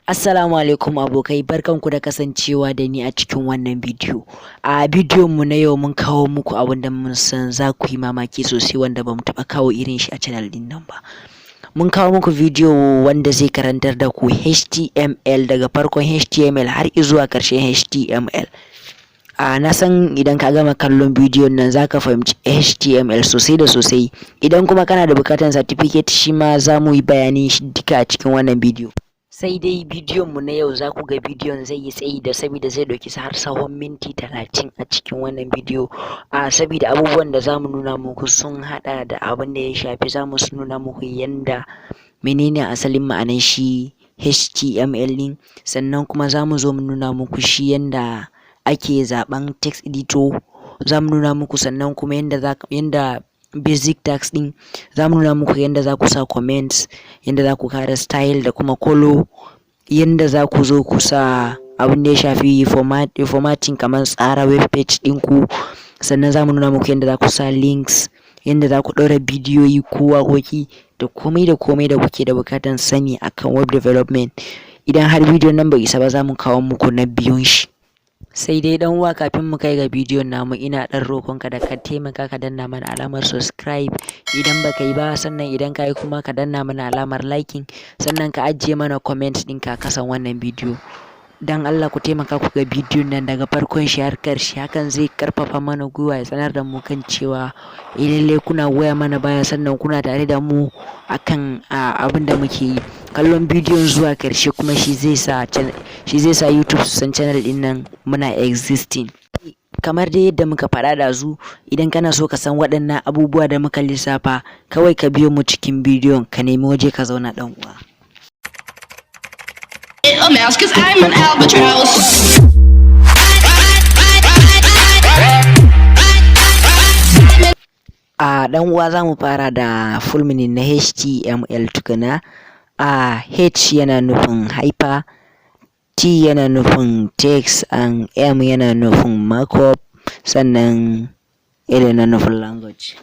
Assalamu alaikum abokai, barkanku da kasancewa da ni a cikin wannan bidiyo. A bidiyon mu na yau mun kawo muku abin da mun san za ku yi mamaki sosai wanda bamu taɓa kawo irin shi a channel din nan ba. Mun kawo muku bidiyo wanda zai karantar da ku HTML daga farkon HTML har zuwa ƙarshen HTML. Na san idan ka gama kallon bidiyon nan za ka fahimci HTML sosai da sosai. Idan kuma kana da buƙatar certificate shi ma za mu yi bayanin shi duka a cikin wannan bidiyo. Sai dai bidiyon mu na yau za ku ga bidiyon zai yi tsayi da saboda zai ɗauki har tsawon minti 30 a cikin wannan bidiyo. Saboda abubuwan da za mu nuna muku sun haɗa da abin da ya shafi za mu nuna muku yanda menene asalin ma'anar shi HTML ɗin, sannan kuma za mu zo mu nuna muku shi yanda ake zaɓen text editor, za mu nuna muku sannan kuma yanda basic tags ɗin, za mu nuna muku yanda za ku sa comments, yanda za ku kara style da kuma color, yanda za ku zo ku sa abin da ya shafi formatting kamar tsara web page ɗinku, sannan za mu nuna muku yanda za ku sa links, yanda za ku ɗaura bidiyoyi ko waƙoƙi da komai da kuke da buƙatar sani akan web development. Idan har bidiyon nan bai isa ba za mu kawo muku na biyun shi. Sai dai dan uwa, kafin mu kai ga bidiyon namu ina dan roƙonka da ka taimaka ka danna mana alamar subscribe idan baka yi ba, sannan idan ka yi kuma ka danna mana alamar liking, sannan ka ajiye mana comment ɗinka a kasan wannan bidiyo. Dan Allah ku taimaka ku ga bidiyon nan daga farkon shi har ƙarshe, hakan zai karfafa mana gwiwa ya sanar da mu kan cewa lallai kuna goya mana baya sannan kuna tare da mu akan abin da muke yi. Kallon bidiyon zuwa ƙarshe kuma shi zai sa YouTube su san channel din nan muna existing. Kamar dai yadda muka faɗa ɗazu, idan kana so ka san waɗannan abubuwa da muka lissafa, kawai ka biyo mu cikin bidiyon, ka nemi waje ka zauna ɗan uwa. Ɗan uwa za mu fara da full meaning na HTML tukuna. H yana nufin hyper, T yana nufin text, and M yana nufin markup, sannan L yana nufin language.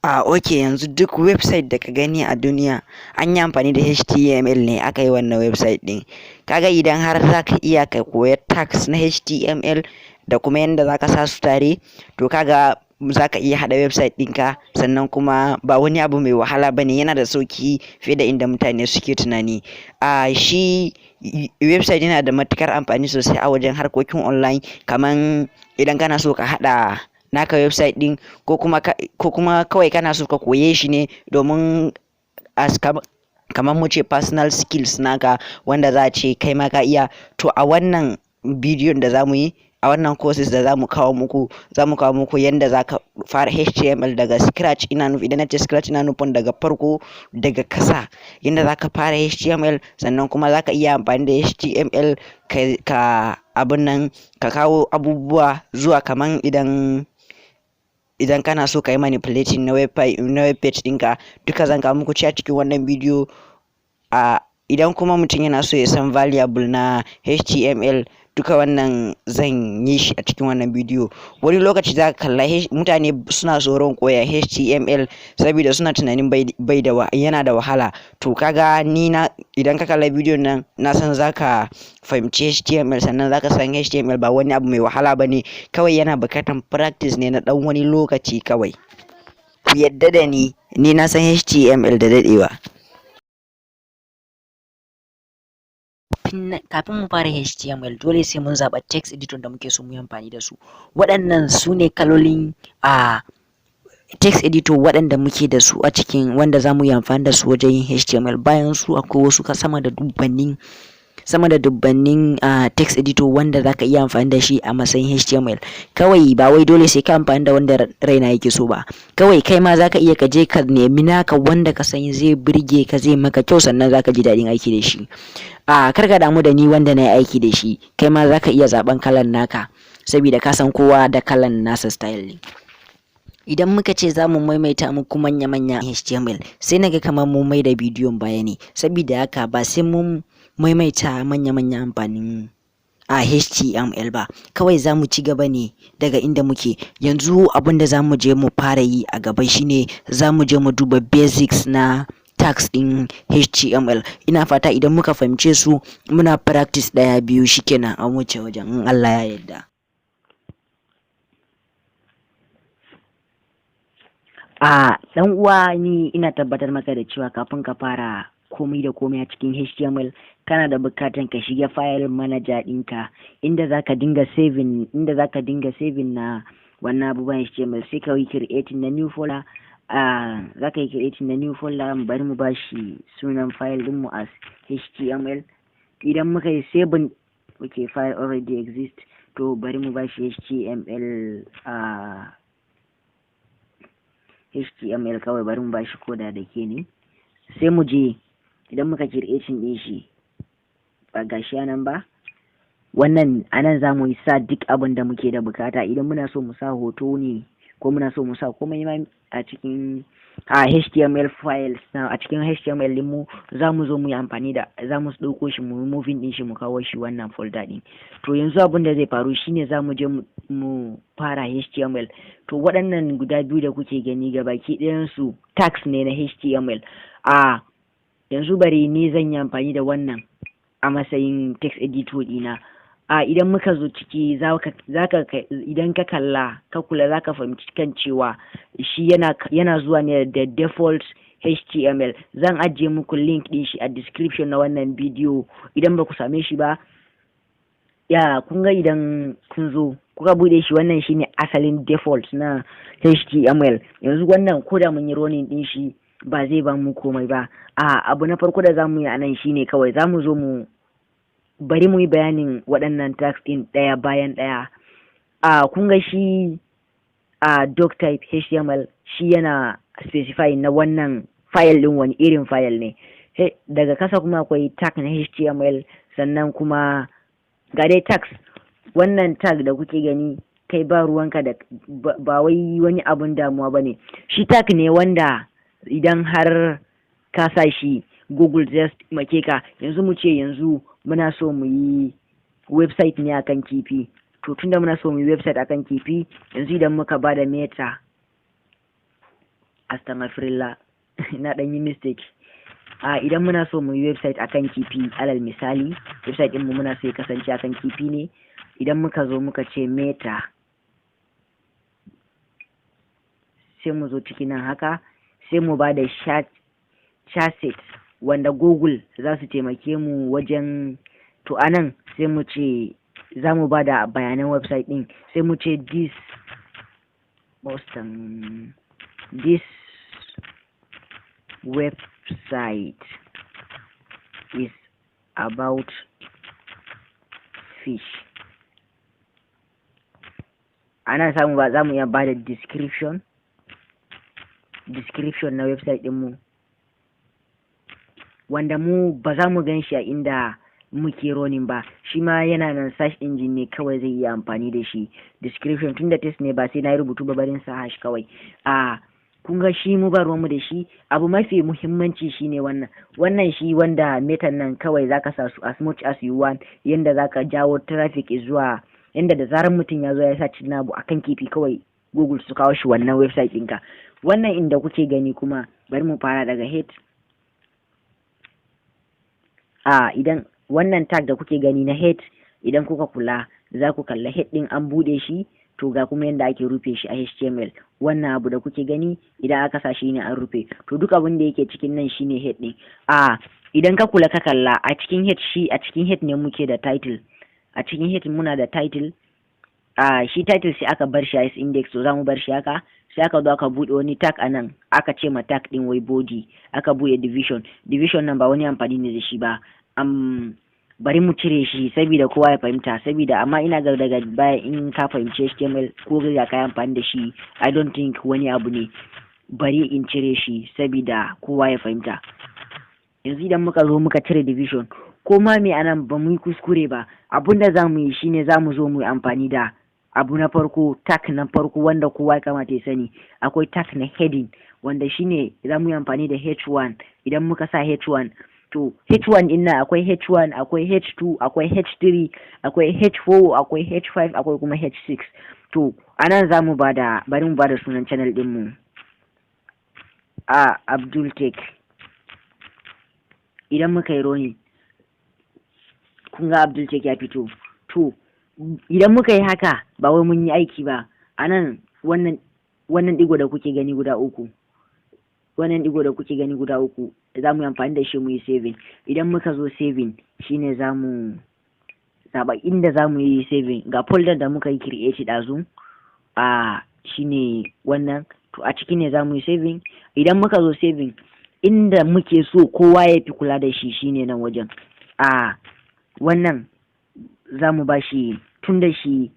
Ok, yanzu duk website da ka gani a duniya an yi amfani da HTML ne aka yi wannan website ɗin. Kaga idan har za ka iya ka koya tags na HTML da kuma yadda za ka sa su tare, to kaga za ka iya haɗa website ɗinka, sannan kuma ba wani abu mai wahala ba ne, yana da sauki fiye da inda mutane suke tunani. Shi website yana da matukar amfani sosai a wajen harkokin online, kaman idan kana so ka haɗa naka website ɗin ko kuma kawai kana so ka koye shi ne domin kamar mu ce personal skills naka wanda za a ce kai ma ka iya. To a wannan bidiyon da za mu yi, a wannan courses da za mu kawo muku yanda za ka fara HTML daga scratch. Idan na ce scratch ina nufin daga farko, daga kasa, yanda za ka fara HTML, sannan kuma za ka iya amfani da HTML ka abin nan ka kawo abubuwa zuwa kaman idan kana so ka yi manipulating na web page ɗinka, duka zan kawo muku a cikin wannan bidiyo. Idan kuma mutum yana so ya san variable na HTML, duka wannan zan yi shi a cikin wannan bidiyo. Wani lokaci za ka kalla mutane suna tsoron koya HTML saboda suna tunanin yana da wahala. To kaga idan ka kalla bidiyon nan, na san za ka fahimci HTML, sannan za ka san HTML ba wani abu mai wahala ba ne, kawai yana buƙatar practice ne na ɗan wani lokaci kawai. Ku yadda da ni na san HTML da daɗewa. Kafin mu fara HTML dole sai mun zaɓa text editor da muke so mu yi amfani da su. Waɗannan su ne kalolin text editor waɗanda muke da su a cikin wanda za mu yi amfani da su wajen yin HTML. Bayan su akwai wasu sama da dubbannin text editor wanda za ka iya amfani da shi a matsayin HTML. Kawai ba wai dole sai ka amfani da wanda raina yake so ba, kawai kai ma za ka iya ka je ka nemi naka wanda ka san zai burge ka, zai maka kyau, sannan za ka ji daɗin aiki da shi. Kar ka damu da ni wanda na yi aiki da shi, kai ma za ka iya zaɓen kalan naka saboda ka san kowa da kalan nasa style ne. Idan muka ce za mu maimaita muku manya-manya HTML, sai naga kamar mun mai da bidiyon baya ne, saboda haka ba sai mun maimaita manya-manya amfanin HTML ba, kawai za mu ci gaba ne daga inda muke. Yanzu abin da za mu je mu fara yi a gaba shine za mu je mu duba basics na tags ɗin HTML. Ina fata idan muka fahimce su muna practice ɗaya biyu shikenan an wuce wajen in Allah ya yarda. Dan uwa, ni ina tabbatar maka da cewa kafin ka fara komai da komai a cikin HTML kana da bukatan ka shiga file manager ɗinka inda zaka dinga saving na wannan abubuwan HTML. Sai ka yi creating na new folder. Zaka yi creating na new folder, bari mu bashi sunan file din mu as HTML. Idan muka yi saving, okay, file already exist, to bari mu bashi HTML kawai, bari mu bashi koda da ke ne. Sai mu je, idan muka creating din shi ba gashi anan ba, wannan anan za mu yi sa duk abin da muke da bukata. Idan muna so mu sa hoto ne ko muna so mu sa komai ma a cikin HTML files na a cikin HTML din mu, za mu zo mu yi amfani da, za mu ɗauko shi mu moving din shi mu kawo shi wannan folder din. To yanzu abin da zai faru shine za mu je mu fara HTML. To waɗannan guda biyu da kuke gani gabaki ɗayan su tags ne na HTML. Yanzu bari ni zan yi amfani da wannan a matsayin text editor dina. Idan muka zo ciki idan ka kalla ka kula zaka fahimci kan cewa shi yana zuwa ne da default HTML. Zan ajiye muku link din shi a description na wannan bidiyo idan ba ku same shi ba. Kun ga idan kun zo kuka bude shi, wannan shine asalin default na HTML. Yanzu wannan koda mun yi running din shi ba zai ba mu komai ba. Abu na farko da zamu yi anan shine kawai zamu zo bari mu yi bayanin waɗannan tags ɗin ɗaya bayan ɗaya. Kun ga shi doc type HTML shi yana specify na wannan file ɗin wani irin file ne. Daga kasa kuma akwai tag na HTML, sannan kuma ga dai tags. Wannan tag da kuke gani kai ba ruwanka da, ba wai wani abun damuwa bane. Shi tag ne wanda idan har ka sa shi Google just make ka. Yanzu mu ce yanzu muna so mu yi website ne akan kifi. To tunda muna so mu yi website akan kifi, yanzu idan muka bada meta, astaghfirullah na dan yi mistake. Idan muna so mu yi website akan kifi, alal misali website din mu muna so ya kasance akan kifi ne, idan muka zo muka ce meta, sai mu zo cikin nan haka, sai mu bada chassis wanda Google za su taimake mu wajen, to anan sai mu ce za mu ba da bayanan website din, sai mu ce this website is about fish. Anan za mu iya ba da description na website din mu, wanda mu ba za mu gan shi a inda muke ronin ba. Shi ma yana nan, search engine ne kawai zai iya amfani da shi. Description tunda test ne ba sai na yi rubutu ba, barin sa hash kawai. Kun ga shi mu ba ruwanmu da shi. Abu mafi muhimmanci shine wannan shi wanda metan nan kawai zaka sa su as much as you want, yanda zaka jawo traffic zuwa, yanda da zarar mutum ya zo ya sa cin abu akan kifi kawai Google su kawo shi wannan website ɗinka. Wannan inda kuke gani kuma, bari mu fara daga head. Idan wannan tag da kuke gani na head, idan kuka kula za ku kalla head din an bude shi, to ga kuma yanda ake rufe shi a HTML. Wannan abu da kuke gani idan aka sa shi ne an rufe, to duk abin da yake cikin nan shine head din. Idan ka kula ka kalla a cikin head ne muke da title. A cikin head muna da title. Shi title sai aka bar shi as index, to za mu bar shi haka. Sai aka zo aka bude wani tag anan, aka ce ma tag din wai body, aka bude division nan ba wani amfani ne da shi ba. Bari mu cire shi saboda kowa ya fahimta, saboda amma ina ga daga baya in ka fahimci HTML ko ga ka amfani da shi, I don't think wani abu ne. Bari in cire shi saboda kowa ya fahimta. Yanzu idan muka zo muka cire division, ko ma me anan ba mu yi kuskure ba. Abunda za mu yi shine za mu zo mu yi amfani da abu na farko, tag na farko wanda kowa ya kamata ya sani. Akwai tag na heading wanda shine za mu yi amfani da H1. Idan muka sa H1, to H1 din nan akwai H1, akwai H2, akwai H3, akwai H4, akwai H5, akwai kuma H6. To anan za mu bari mu bada sunan channel din mu, Abdul Tech. idan muka yi running kun ga Abdul Check ya fito. To idan muka yi haka ba wai mun yi aiki ba. Anan wannan digo da kuke gani guda uku, wannan digo da kuke gani guda uku za mu yi amfani da shi mu yi saving. Idan muka zo saving shine za mu zaɓa inda za mu yi saving. Ga folder da muka yi create ɗazu shine wannan, to a ciki ne za mu yi saving. Idan muka zo saving inda muke so kowa ya fi kula da shi shine nan wajen. Wannan za mu ba shi, tun da shi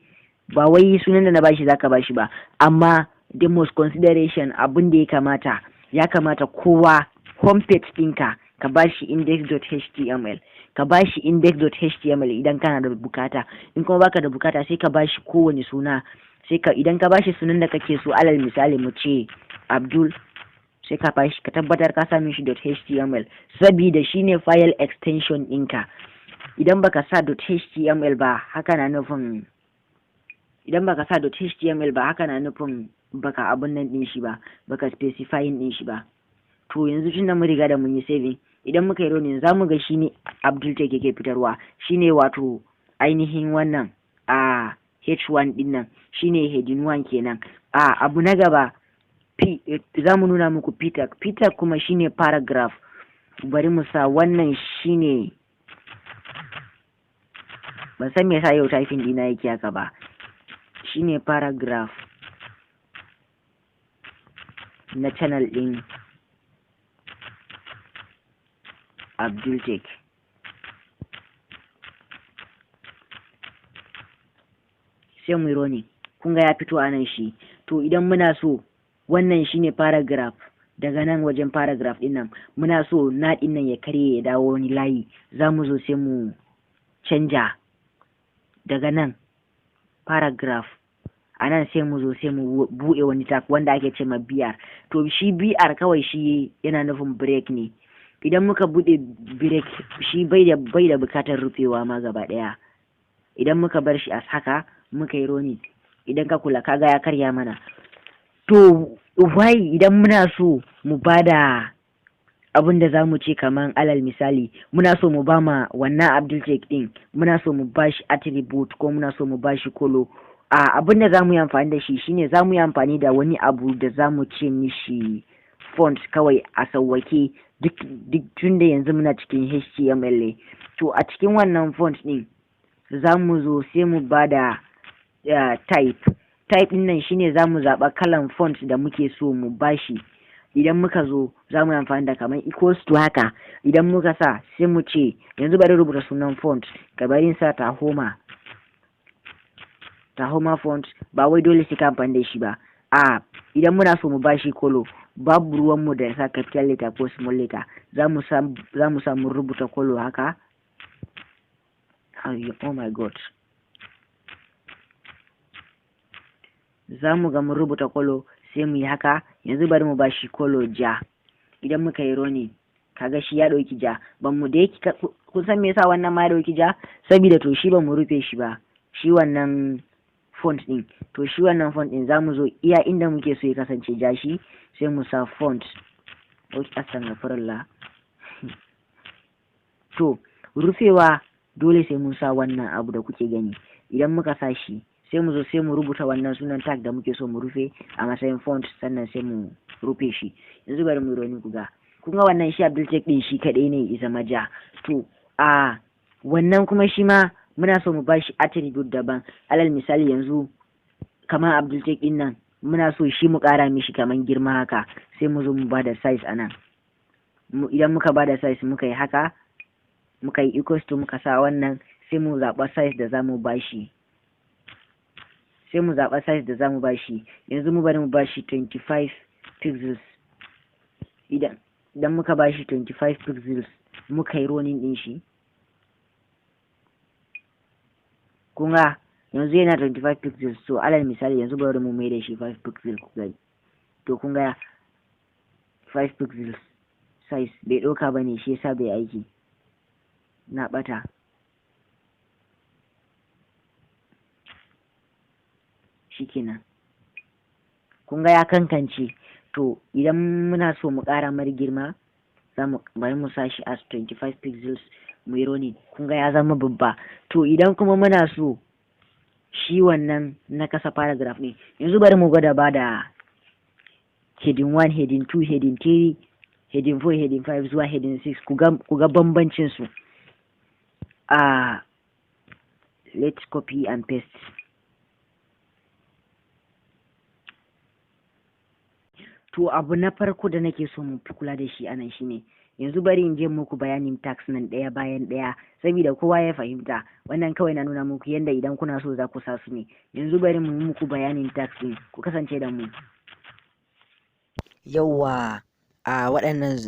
ba wai sunan da na ba shi za ka ba shi ba, amma the most consideration abin da ya kamata kowa homepage ɗinka ka ba shi index.html, ka ba shi index.html idan kana da bukata. In kuma baka da bukata sai ka ba shi kowane suna, idan ka ba shi sunan da kake so, alal misali mu ce Abdul, sai ka ba shi, ka tabbatar ka sami shi .html sabida shine file extension ɗinka. Idan baka sa .html ba haka na nufin baka abun nan din shi ba, baka specifying din shi ba. To yanzu tunda mun riga da mun yi saving, idan muka yi running za mu ga shine Abdul Tech yake fitarwa, shine wato ainihin wannan H1 din nan, shine heading 1 kenan. Abu na gaba za mu nuna muku P-tag kuma shine paragraph. Bari mu sa wannan shine, ban san me yasa yau typing dina yake haka ba, shine paragraph na channel din Abdul Tech. Sai mu roni, kun ga ya fito a nan shi. To idan muna so wannan shine paragraph, daga nan wajen paragraph din nan muna so na din nan ya karye ya dawo wani layi, za mu zo sai mu canja daga nan paragraph. A nan sai mu zo sai mu buɗe wani tag wanda ake ce ma BR. To shi BR kawai shi yana nufin break ne. Idan muka buɗe break shi bai da bukatar rufewa ma gaba ɗaya. Idan muka bar shi a haka muka yi roni, idan ka kula kaga ya karya mana. To why idan muna so mu bada abin da za mu ce kaman alal misali muna so mu ba ma wannan Abdul Tech din, muna so mu ba shi attribute ko muna so mu ba shi color, abin da za mu yi amfani da shi shine za mu yi amfani da wani abu da za mu ce mishi font kawai a sauwake, duk tun da yanzu muna cikin HTML. To a cikin wannan font din za mu zo sai mu ba da type din nan shine za mu zaɓa kalan font da muke so mu bashi. Idan muka zo za mu yi amfani da kamar equals to haka. Idan muka sa sai mu ce yanzu bari rubuta sunan font, ka bari sa Tahoma font. Ba wai dole sai ka amfani da shi ba. Idan muna so mu bashi color, babu ruwan mu da sa capital letter ko small letter, za mu samu rubuta color haka. Oh my god, za mu ga mun rubuta color sai mu yi haka. Yanzu bari mu bashi color ja. Idan muka yi roni kaga shi ya dauki ja. Ban mu da yake, kun san me yasa wannan ma ya dauki ja? Saboda to shi ba mu rufe shi ba, shi wannan font din. To shi wannan font din zamu zo iya inda muke so ya kasance ja shi, sai mu sa font. To rufewa dole sai mun sa wannan abu da kuke gani. Idan muka sa shi sai mu zo sai mu rubuta wannan sunan tag da muke so mu rufe a matsayin font, sannan sai mu rufe shi. Yanzu bari mu roni ku ga, kun ga wannan shi Abdul Tech din shi kadai ne ya zama ja. To wannan kuma shi ma muna so mu bashi attribute daban. Alal misali yanzu kamar Abdul Tech din nan muna so shi mu kara mishi kaman girma haka, sai mu zo mu bada size anan. Idan muka bada size muka yi haka, muka yi equals to muka sa wannan, sai mu zaɓa size da zamu bashi. Yanzu mu bari mu bashi 25 pixels. Idan muka bashi 25 pixels muka yi ronin din shi, kun ga yanzu yana 25 pixels. So alal misali yanzu bari mu mai da shi 5 pixels ku gani. To kun ga 5 pixels size bai ɗauka ba ne, shi yasa bai aiki, na ɓata. Shikenan, kun ga ya kankance. To idan muna so mu ƙara mar girma bari mu sa shi as 25 pixels mu yi running. Kun ga ya zama babba. To idan kuma muna so shi wannan na kasa paragraph ne, yanzu bari mu gwada ba da heading 1, heading 2, heading 3, heading 4, heading 5 zuwa heading 6 ku ga bambancin su. Let's copy and paste. To abu na farko da nake so mu fi kula da shi anan shine, yanzu bari in je muku bayanin tax nan ɗaya bayan ɗaya saboda kowa ya fahimta. Wannan kawai na nuna muku yanda idan kuna so za ku sa su ne. Yanzu bari mu muku bayanin tax ɗin, ku kasance da mu. Yawwa, waɗannan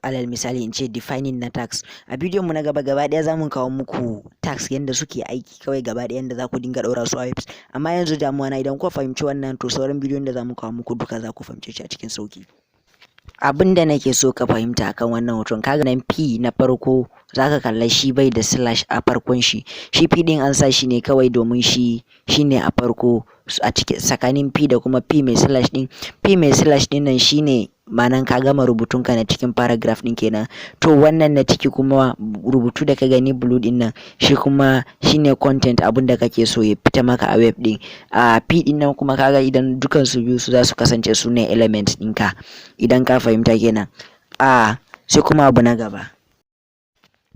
alal misali in ce defining na tax. A bidiyon mu na gaba ɗaya za mu kawo muku tax yanda suke aiki kawai gaba ɗaya yanda za ku dinga ɗaura su a webs. Amma yanzu damuwa na idan ku fahimci wannan, to sauran bidiyon da za mu kawo muku duka za ku fahimce shi a cikin sauki. Abin da nake so ka fahimta akan wannan hoton, kaga nan P na farko zaka kalla shi bai da slash a farkon shi. Shi P din an sa shi ne kawai domin shi shine a farko a cikin tsakanin P da kuma P mai slash din. P mai slash din nan shine ma'anan ka gama rubutunka na cikin paragraph din kenan. To wannan na ciki kuma rubutu da ka gani blue din nan, shi kuma shine content, abin da kake so ya fita maka a web din. P din nan kuma kaga idan dukan su biyu su za su kasance su ne elements ɗinka, idan ka fahimta kenan. Sai kuma abu na gaba.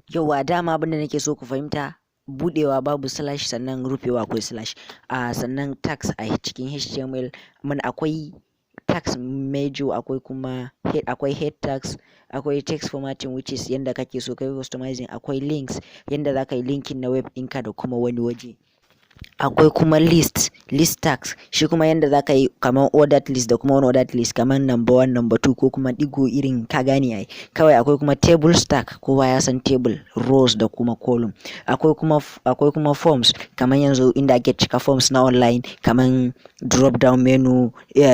Yauwa, dama abin da nake so ku fahimta, budewa babu slash sannan rufewa akwai slash. Sannan tags a cikin HTML akwai tags major, akwai kuma akwai head tags, akwai text formatting which is yanda kake so kai customizing, akwai links yanda zaka yi linkin na web ɗinka da kuma wani waje. Akwai kuma list tags, shi kuma yanda zaka yi kamar ordered list da kuma unordered list, kamar number 1, number 2 ko kuma digo irin ka gane ai. Kawai akwai kuma table stack, kowa ya san table, rows da kuma column. Akwai kuma forms, kamar yanzu inda ake cika forms na online, kamar drop down menu,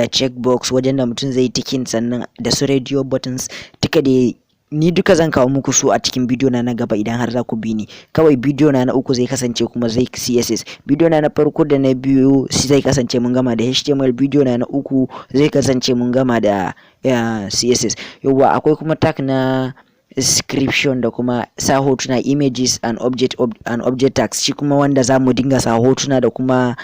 checkbox wajen da mutum zai tikin, sannan da su radio buttons. Duka da ni duka zan kawo muku su a cikin bidiyo na gaba idan har za ku bi ni. Kawai bidiyo na uku zai kasance kuma zai CSS. Bidiyo na farko da na biyu zai kasance mun gama da HTML. Bidiyo na uku zai kasance mun gama da CSS. Yawwa, akwai kuma tag na description da kuma sa hotuna, images and object tags, shi kuma wanda za mu dinga sa hotuna da kuma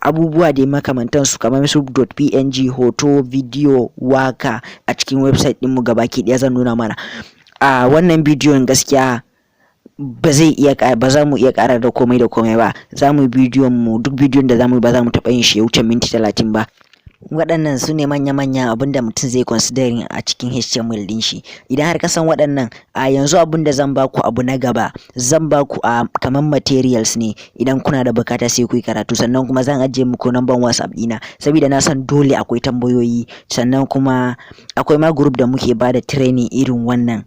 abubuwa da makamantansu kamar su .png, hoto, video, waka a cikin website ɗinmu gabaki ɗaya zan nuna mana. Wannan bidiyon gaskiya ba za mu iya ƙara da komai ba. Za mu yi bidiyon mu, duk bidiyon da za mu yi ba za mu taɓa yin shi ya wuce minti 30 ba. Waɗannan su ne manya-manyan abin da mutum zai considering a cikin HTML ɗin shi. Idan har ka san waɗannan, yanzu abin da zan baku abu na gaba, zan baku kamar materials ne. Idan kuna da bukata sai ku yi karatu, sannan kuma zan ajiye muku number WhatsApp ɗina saboda na san dole akwai tambayoyi. Sannan kuma akwai ma group da muke bada training irin wannan.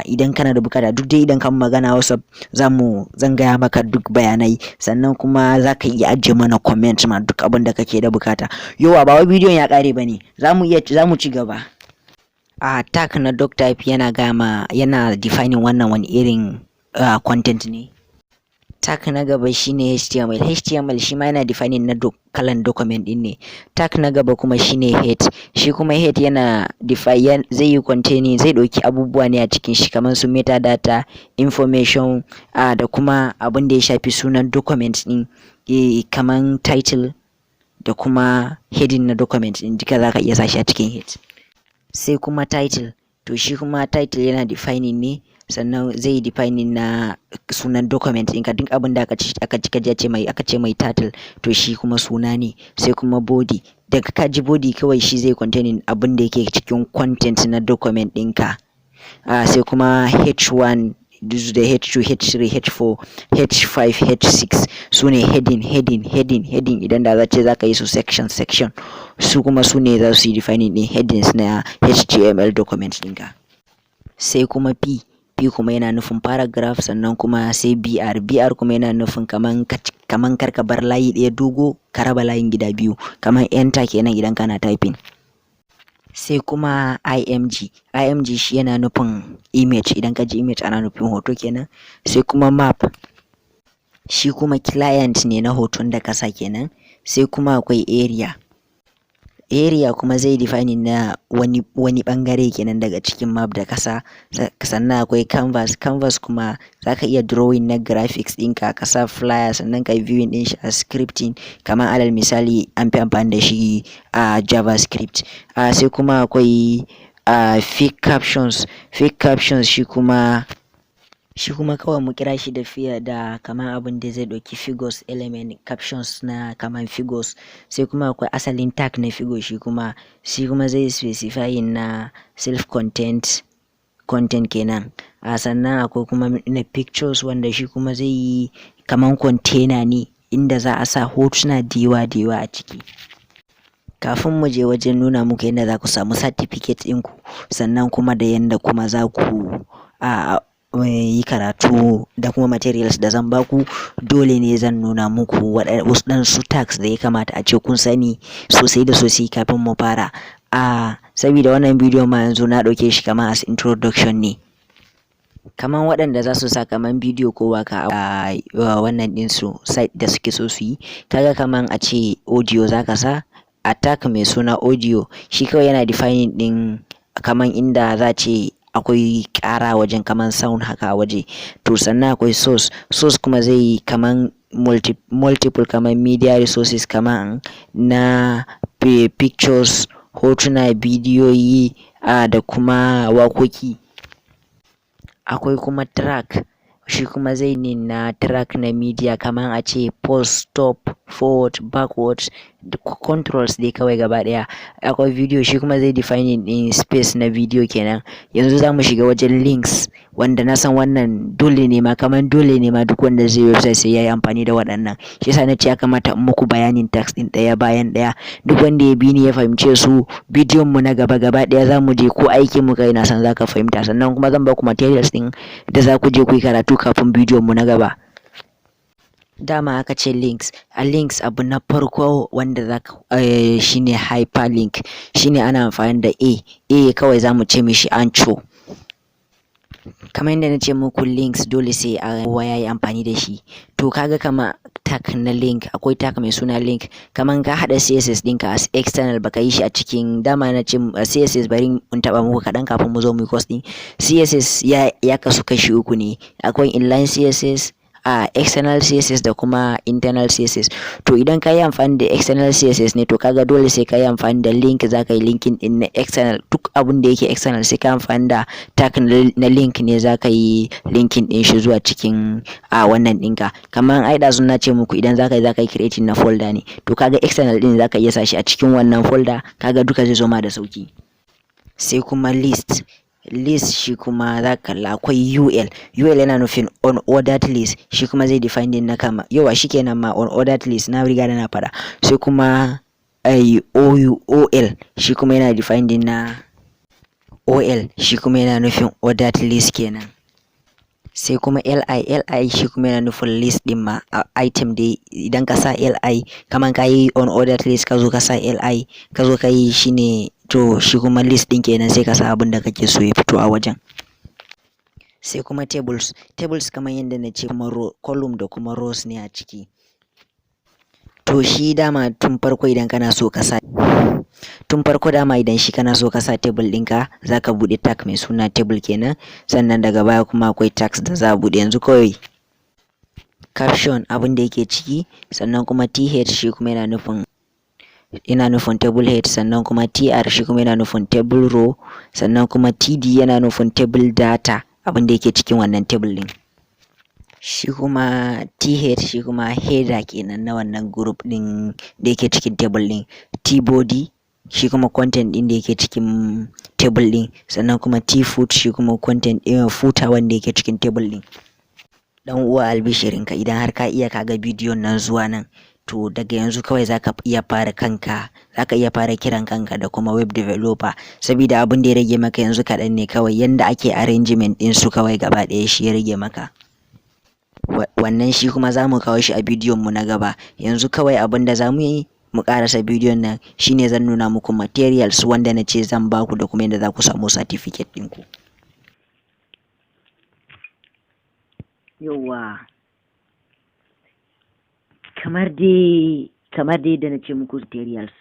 Idan kana da bukata, duk dai idan kan magana WhatsApp zan gaya maka duk bayanai. Sannan kuma za ka iya ajiye mana comment ma duk abin da kake da bukata. Yawa, ba bidiyon ya kare bane, za mu ci gaba. Tag na doc type yana defining wannan wani irin content ne. Tag na gaba shine HTML shi ma yana defining na kalan document din ne. Tag na gaba kuma shine head, shi kuma head yana zai yi containing, zai dauki abubuwa ne a cikin shi kamar su metadata, information, da kuma abin da ya shafi sunan document din, kamar title da kuma heading na document din, duka zaka iya sashi a cikin head. Sai kuma title, to shi kuma title yana defining ne, sannan zai defining na sunan document ɗinka. Duk abin da aka ce mai title, to shi kuma suna ne. Sai kuma body, daga ka ji body kawai shi zai containing abin da yake cikin content na document ɗinka. Sai kuma H1 da H2, H3, H4, H5, H6 su ne heading. Idan da za ka yi su section, su kuma su ne za su yi defining ɗin headings na HTML document ɗinka. Sai kuma P kuma yana nufin paragraph, sannan kuma sai BR kuma yana nufin kaman karka bar layi ɗaya dogo ka raba layin gida biyu, kaman enter kenan idan kana typing. Sai kuma img shi yana nufin image, idan ka ji image ana nufin hoto kenan. Sai kuma map, shi kuma client ne na hoton da kasa kenan. Sai kuma akwai area kuma zai defining na wani bangare kenan daga cikin map da kasa. Sannan akwai canvas kuma zaka iya drawing na graphics ɗinka ka sa flyer sannan kai viewing ɗin shi a scripting kamar alal misali an fi amfani da shi a javascript. Sai kuma akwai fake captions shi kuma kawai mu kira shi da kaman abin da zai ɗauki figures element captions na kaman figures. Sai kuma akwai asalin tag na figure shi kuma zai specifying na self content kenan. Sannan akwai kuma na pictures wanda shi kuma zai yi kaman container ne inda za a sa hotuna da yawa a ciki. Kafin mu je wajen nuna muku yadda za ku samu certificate ɗinku sannan kuma da yadda kuma za ku yi karatu da kuma materials da zan baku, dole ne zan nuna muku waɗansu tags da ya kamata a ce kun sani sosai da sosai kafin mu fara. Sabida wannan bidiyon ma yanzu na ɗauke shi kamar as introduction ne, kaman waɗanda za su sa kaman bidiyo ko waka a wannan ɗinsu site da suke so su yi. Kaga kaman a ce audio za ka sa, a tag mai suna audio shi kawai yana defining ɗin kaman inda za ce akwai ƙara wajen kaman sound haka a waje. To sannan akwai source kuma zai yi kaman multiple kaman media resources kaman na pictures, hotuna, bidiyoyi da kuma waƙoƙi. Akwai kuma track shi kuma zai na track na media kaman a ce pause, stop, forward, backward, controls dai kawai gaba ɗaya. Akwai video shi kuma zai defining ɗin space na video kenan. Yanzu za mu shiga wajen links wanda na san wannan dole ne ma duk wanda zai yi website sai ya yi amfani da waɗannan. Shi yasa na ce ya kamata in muku bayanin tags ɗin ɗaya bayan ɗaya. Duk wanda ya bi ni ya fahimce su, bidiyon mu na gaba ɗaya za mu je ko aikin mu kai na san za ka fahimta. Sannan kuma zan baku materials ɗin da za ku je ku yi karatu kafin bidiyon mu na gaba. Dama aka ce links abu na farko wanda shine hyperlink, shine ana amfani da a kawai za mu ce mishi ancho. Kamar yadda na ce muku links dole sai kowa ya yi amfani da shi. To kaga kama tag na link, akwai tag mai suna link. Kaman ka haɗa CSS ɗinka as external baka yi shi a cikin, dama na ce CSS bari in taɓa muku kaɗan kafin mu zo mu yi course ɗin. CSS ya kasu kashi uku ne, akwai inline CSS, external CSS da kuma internal CSS. To idan ka yi amfani da external CSS ne to kaga dole sai ka yi amfani da link, za ka yi linking ɗin na external. Duk abun da yake external sai ka amfani da tag na link ne za ka yi linking ɗin shi zuwa cikin wannan ɗinka. Kamar ai ɗazu na ce muku idan za ka yi creating na folder ne, to kaga external ɗin za ka iya sa shi a cikin wannan folder, kaga duka zai zo ma da sauki. Sai kuma list shi kuma za ka kalla akwai UL yana nufin unordered list, shi kuma zai define din na kama yawa shikenan ma unordered list na riga da na fara. Sai kuma OL shi kuma yana define din na OL, shi kuma yana nufin ordered list kenan. Sai kuma LI shi kuma yana nufin list din ma item dai. Idan ka sa LI kaman ka yi unordered list ka zo ka sa LI ka zo ka yi shi ne, to shi kuma list din kenan sai ka sa abin da kake so ya fito a wajen. Sai kuma tables kamar yadda na ce kamar column da kuma rows ne a ciki. To shi dama tun farko idan kana so ka sa table ɗinka za ka buɗe tag mai suna table kenan. Sannan daga baya kuma akwai tags da za a buɗe. Yanzu kawai caption abin da yake ciki, sannan kuma th shi kuma yana nufin table head, sannan kuma tr shi kuma yana nufin table row, sannan kuma td yana nufin table data abin da yake cikin wannan table ɗin. Shi kuma th shi kuma header kenan na wannan group ɗin da yake cikin table ɗin. Tbody shi kuma content ɗin da yake cikin table ɗin, sannan kuma tfoot shi kuma content footer wanda yake cikin table ɗin. Dan uwa albishirinka, idan har ka iya kaga bidiyon nan zuwa nan, to daga yanzu kawai zaka iya fara kiran kanka da kuma web developer, sabida abin da ya rage maka yanzu kaɗan ne kawai. Yanda ake arrangement ɗin su kawai gaba ɗaya shi ya rage maka. Wannan shi kuma za mu kawo shi a bidiyon mu na gaba. Yanzu kawai abin da za mu yi, mu ƙarasa bidiyon nan shine zan nuna muku materials wanda na ce zan baku da kuma yadda za ku samu certificate ɗinku. Yawwa, kamar dai da na ce muku materials,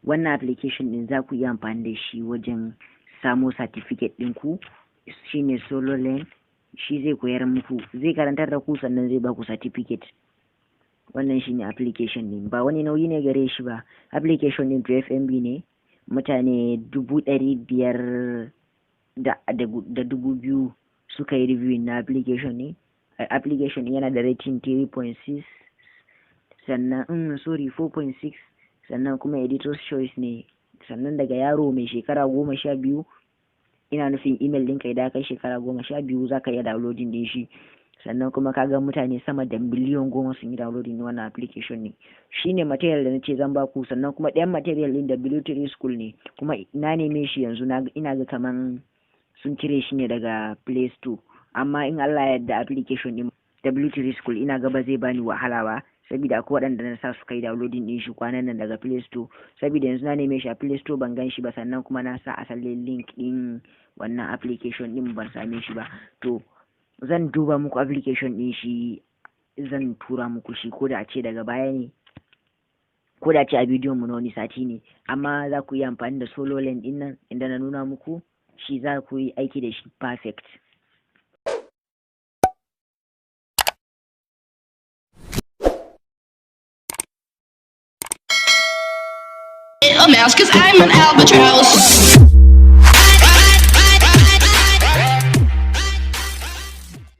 wannan application din za ku iya amfani da shi wajen samo certificate ɗinku, shine SoloLearn. Shi zai koyar muku, zai karantar da ku sannan zai baku certificate. Wannan shine application din, ba wani nauyi ne gare shi ba. Application din 12 MB ne, mutane 500,000 da 2,000 suka yi reviewing na application ne. Application yana da rating 3.6 sannan 4.6 sannan kuma editor's choice ne. Sannan daga yaro mai shekara 12, ina nufin email ɗinka idan kai shekara 12 za ka iya downloading din shi. Sannan kuma kaga mutane sama da miliyan 10 sun yi downloading na wannan application ne. Shine material da nace zan baku. Sannan kuma ɗayan material din W3 School ne, kuma na neme shi yanzu ina ga kaman sun cire shi ne daga Play Store, amma in Allah ya yarda application din W3 School ina ga ba zai bani wahala ba, saboda akwai waɗanda na sa su kai downloading din shi kwanan nan daga Play Store. Saboda yanzu na neme shi a Play Store ban gan shi ba, sannan kuma na sa asalin link din wannan application din ban same shi ba. To zan duba muku application din shi, zan tura muku shi, ko da a ce daga baya ne, ko da a ce a bidiyon mu na wani sati ne, amma za ku yi amfani da SoloLearn din nan inda na nuna muku shi, za ku yi aiki da shi perfect. A mouse, 'cause I'm an albatross.